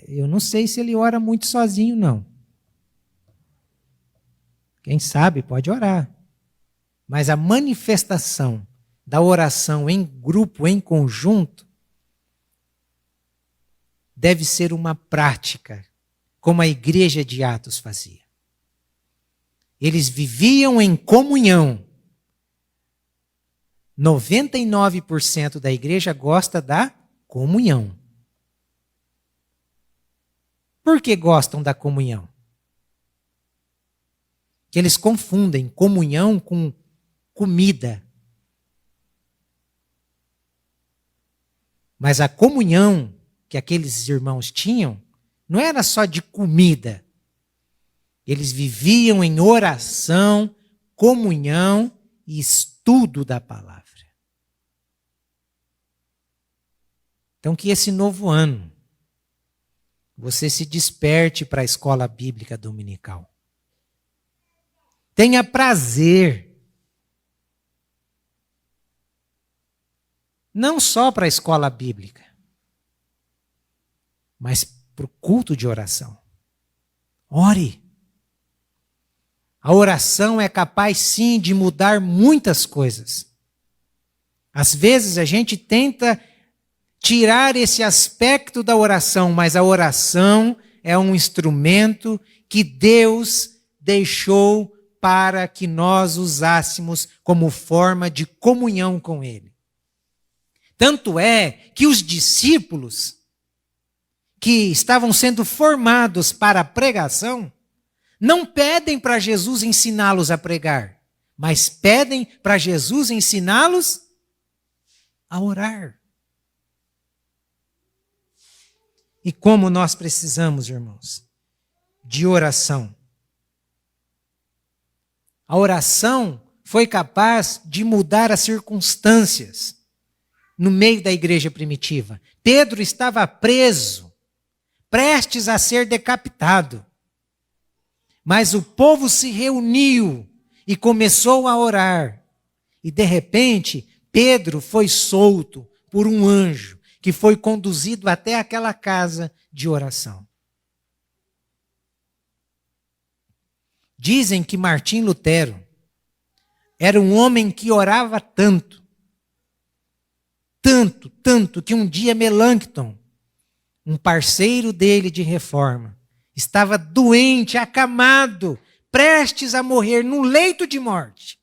[SPEAKER 1] eu não sei se ele ora muito sozinho, não. Quem sabe pode orar. Mas a manifestação da oração em grupo, em conjunto, deve ser uma prática, como a igreja de Atos fazia. Eles viviam em comunhão. 99% da igreja gosta da comunhão. Por que gostam da comunhão? Que eles confundem comunhão com comida. Mas a comunhão que aqueles irmãos tinham não era só de comida. Eles viviam em oração, comunhão e estudo da palavra. Então, que esse novo ano você se desperte para a escola bíblica dominical. Tenha prazer. Não só para a escola bíblica, mas para o culto de oração. Ore. A oração é capaz, sim, de mudar muitas coisas. Às vezes a gente tenta tirar esse aspecto da oração, mas a oração é um instrumento que Deus deixou para que nós usássemos como forma de comunhão com Ele. Tanto é que os discípulos que estavam sendo formados para a pregação não pedem para Jesus ensiná-los a pregar, mas pedem para Jesus ensiná-los a orar. E como nós precisamos, irmãos, de oração. A oração foi capaz de mudar as circunstâncias no meio da igreja primitiva. Pedro estava preso, prestes a ser decapitado. Mas o povo se reuniu e começou a orar. E de repente, Pedro foi solto por um anjo que foi conduzido até aquela casa de oração. Dizem que Martim Lutero era um homem que orava tanto, que um dia Melanchthon, um parceiro dele de reforma, estava doente, acamado, prestes a morrer num leito de morte.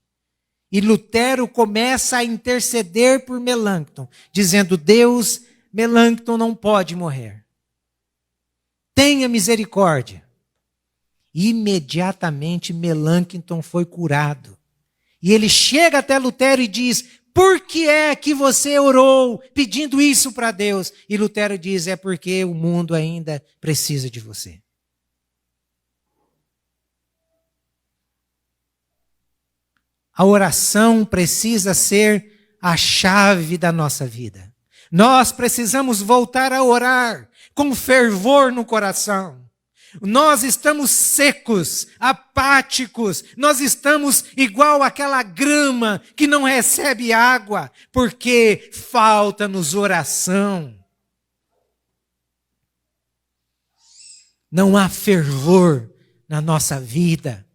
[SPEAKER 1] E Lutero começa a interceder por Melanchthon, dizendo: Deus, Melanchthon não pode morrer. Tenha misericórdia. Imediatamente Melanchthon foi curado. E ele chega até Lutero e diz: por que é que você orou pedindo isso para Deus? E Lutero diz: é porque o mundo ainda precisa de você. A oração precisa ser a chave da nossa vida. Nós precisamos voltar a orar com fervor no coração. Nós estamos secos, apáticos, nós estamos igual àquela grama que não recebe água, porque falta-nos oração. Não há fervor na nossa vida,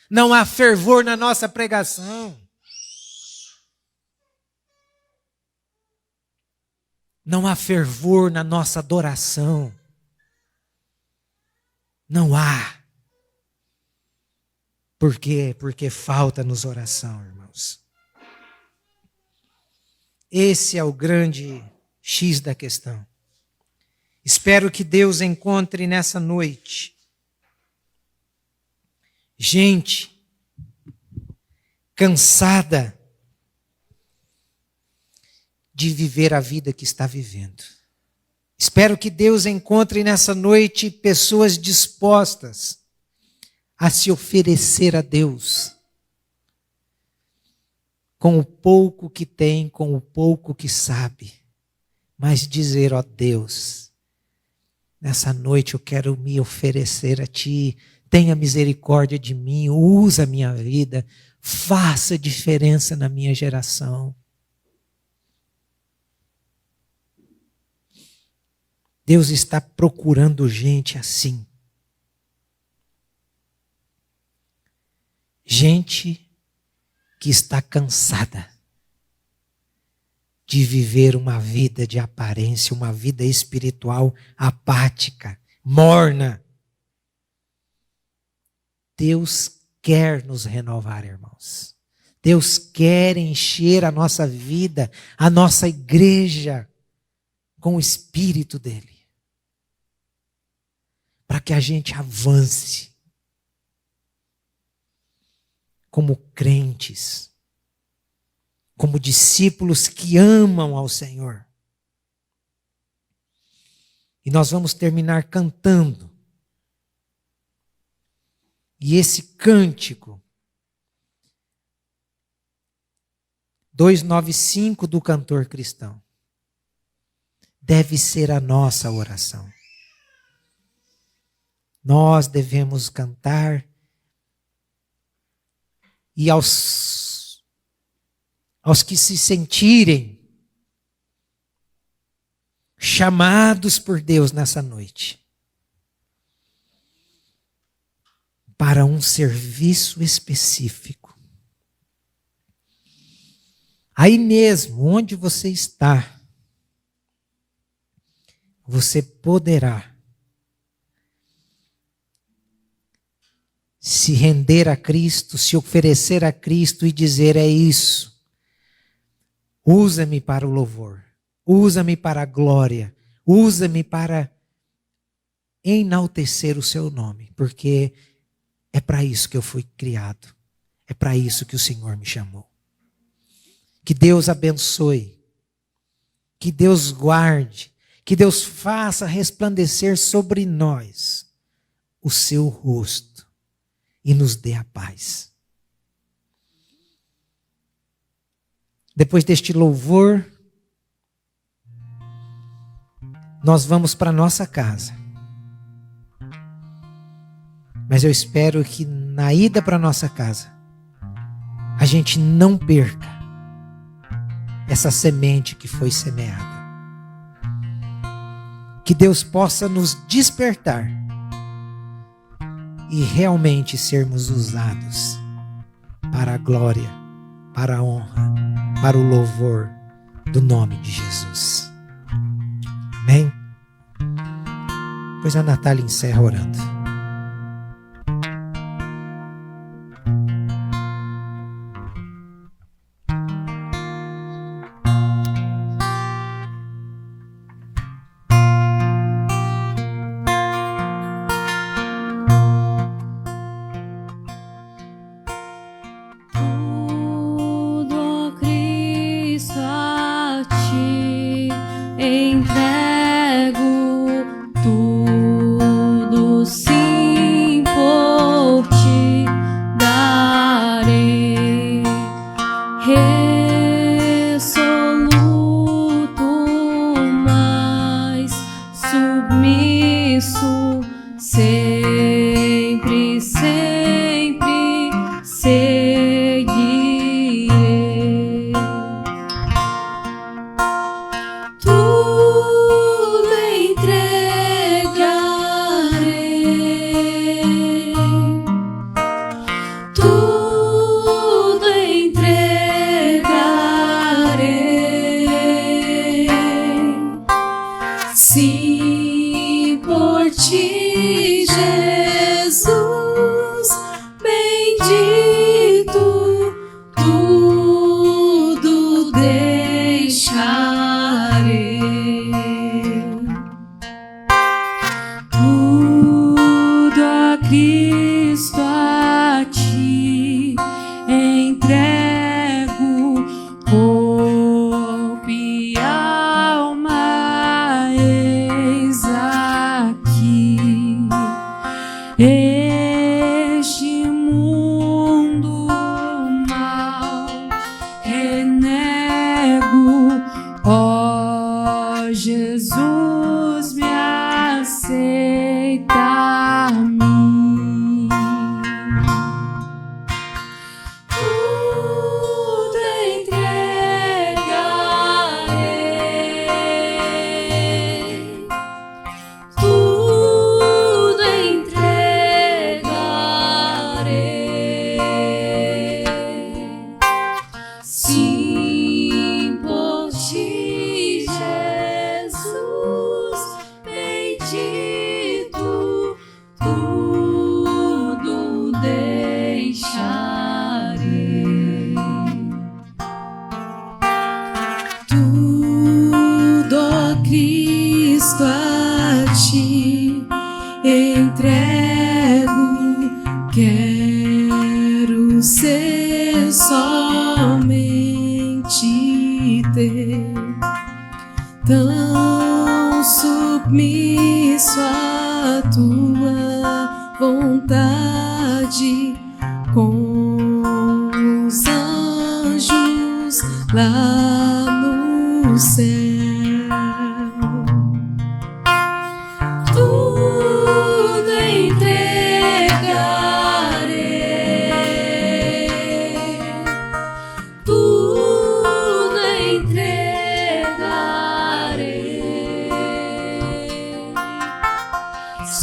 [SPEAKER 1] não há fervor na nossa pregação. Não há fervor na nossa adoração. Não há. Por quê? Porque falta-nos oração, irmãos. Esse é o grande X da questão. Espero que Deus encontre nessa noite gente cansada de viver a vida que está vivendo. Espero que Deus encontre nessa noite pessoas dispostas a se oferecer a Deus com o pouco que tem, com o pouco que sabe, mas dizer: ó Deus, nessa noite eu quero me oferecer a Ti, tenha misericórdia de mim, usa a minha vida, faça diferença na minha geração. Deus está procurando gente assim. Gente que está cansada de viver uma vida de aparência, uma vida espiritual apática, morna. Deus quer nos renovar, irmãos. Deus quer encher a nossa vida, a nossa igreja, com o Espírito dele. Para que a gente avance como crentes, como discípulos que amam ao Senhor. E nós vamos terminar cantando. E esse cântico 295 do cantor cristão deve ser a nossa oração. Nós devemos cantar e aos que se sentirem chamados por Deus nessa noite para um serviço específico, Aí mesmo, onde você está, você poderá se render a Cristo, se oferecer a Cristo e dizer: é isso. Usa-me para o louvor, usa-me para a glória, usa-me para enaltecer o seu nome, porque é para isso que eu fui criado, é para isso que o Senhor me chamou. Que Deus abençoe, que Deus guarde, que Deus faça resplandecer sobre nós o seu rosto e nos dê a paz. Depois deste louvor, nós vamos para nossa casa. Mas eu espero que na ida para nossa casa, a gente não perca essa semente que foi semeada. Que Deus possa nos despertar e realmente sermos usados para a glória, para a honra, para o louvor do nome de Jesus. Amém? Pois a Natália encerra orando.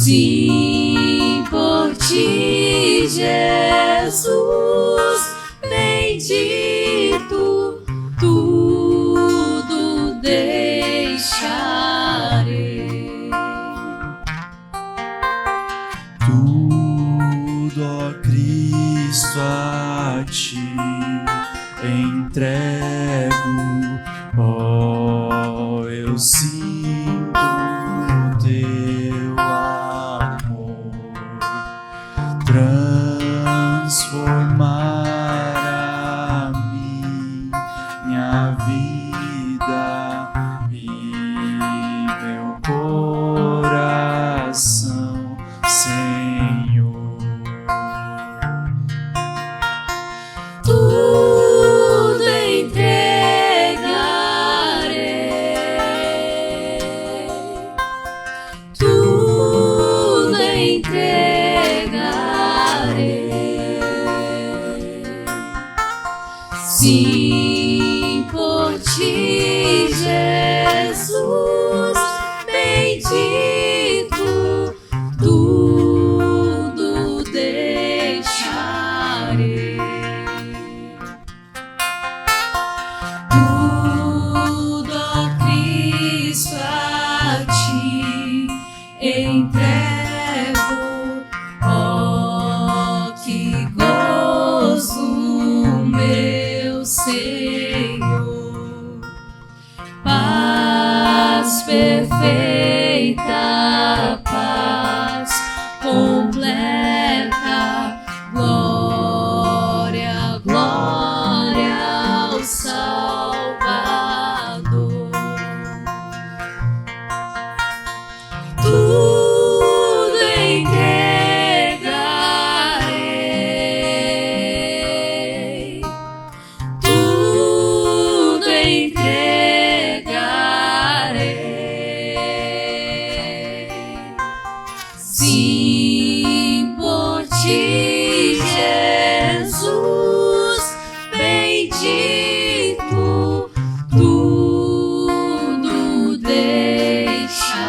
[SPEAKER 2] Sim, por ti, Jesus, bendito tu
[SPEAKER 3] Tudo, ó Cristo, a ti entrego, ó, eu sinto teu amor transformar a minha vida e meu coração, Senhor.
[SPEAKER 2] Tudo entregarei, tudo entregarei. Sim, por ti, Jesus, bendito, tudo deixarei. Tudo, ó Cristo, a ti entrego, ó, que gozo, meu Senhor. Paz perfeita, paz completa, glória, glória ao Salvador. Tudo entregarei, tudo entregarei. Sim, por ti, Jesus, bendito, tudo deixarei.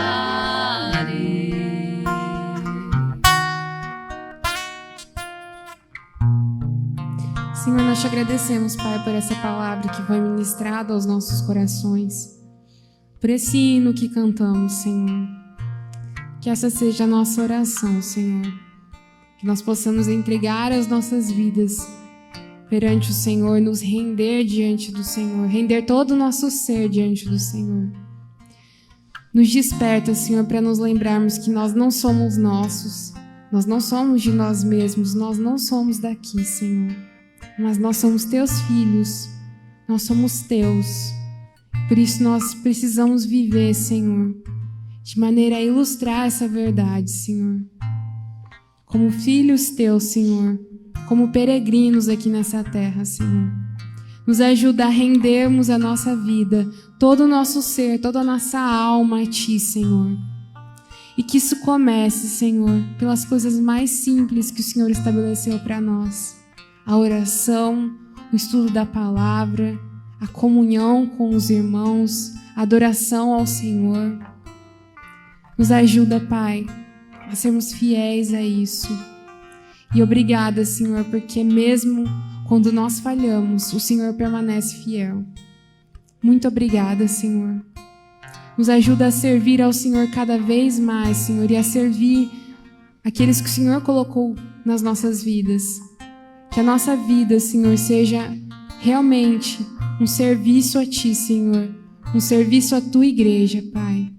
[SPEAKER 4] Senhor, nós te agradecemos, Pai, por essa palavra que foi ministrada aos nossos corações, por esse hino que cantamos, Senhor. Que essa seja a nossa oração, Senhor. Que nós possamos entregar as nossas vidas perante o Senhor, nos render diante do Senhor, render todo o nosso ser diante do Senhor. Nos desperta, Senhor, para nos lembrarmos que nós não somos nossos, nós não somos de nós mesmos, nós não somos daqui, Senhor. Mas nós somos teus filhos, nós somos teus. Por isso nós precisamos viver, Senhor, de maneira a ilustrar essa verdade, Senhor. Como filhos teus, Senhor, como peregrinos aqui nessa terra, Senhor. Nos ajuda a rendermos a nossa vida, todo o nosso ser, toda a nossa alma a Ti, Senhor. E que isso comece, Senhor, pelas coisas mais simples que o Senhor estabeleceu para nós. A oração, o estudo da palavra, a comunhão com os irmãos, a adoração ao Senhor. Nos ajuda, Pai, a sermos fiéis a isso. E obrigada, Senhor, porque mesmo quando nós falhamos, o Senhor permanece fiel. Muito obrigada, Senhor. Nos ajuda a servir ao Senhor cada vez mais, Senhor, e a servir aqueles que o Senhor colocou nas nossas vidas. Que a nossa vida, Senhor, seja realmente um serviço a Ti, Senhor, um serviço à Tua igreja, Pai.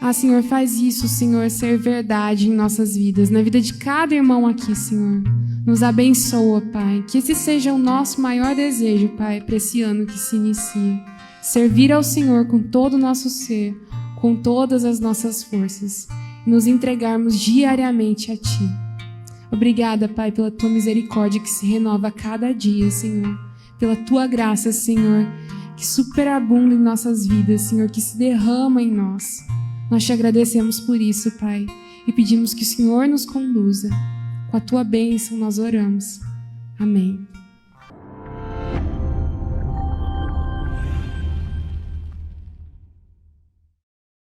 [SPEAKER 4] Ah, Senhor, faz isso, Senhor, ser verdade em nossas vidas, na vida de cada irmão aqui, Senhor. Nos abençoa, Pai. Que esse seja o nosso maior desejo, Pai, para esse ano que se inicia. Servir ao Senhor com todo o nosso ser, com todas as nossas forças, e nos entregarmos diariamente a Ti. Obrigada, Pai, pela Tua misericórdia que se renova a cada dia, Senhor. Pela Tua graça, Senhor, que superabunda em nossas vidas, Senhor, que se derrama em nós. Nós te agradecemos por isso, Pai, e pedimos que o Senhor nos conduza. Com a Tua bênção nós oramos. Amém.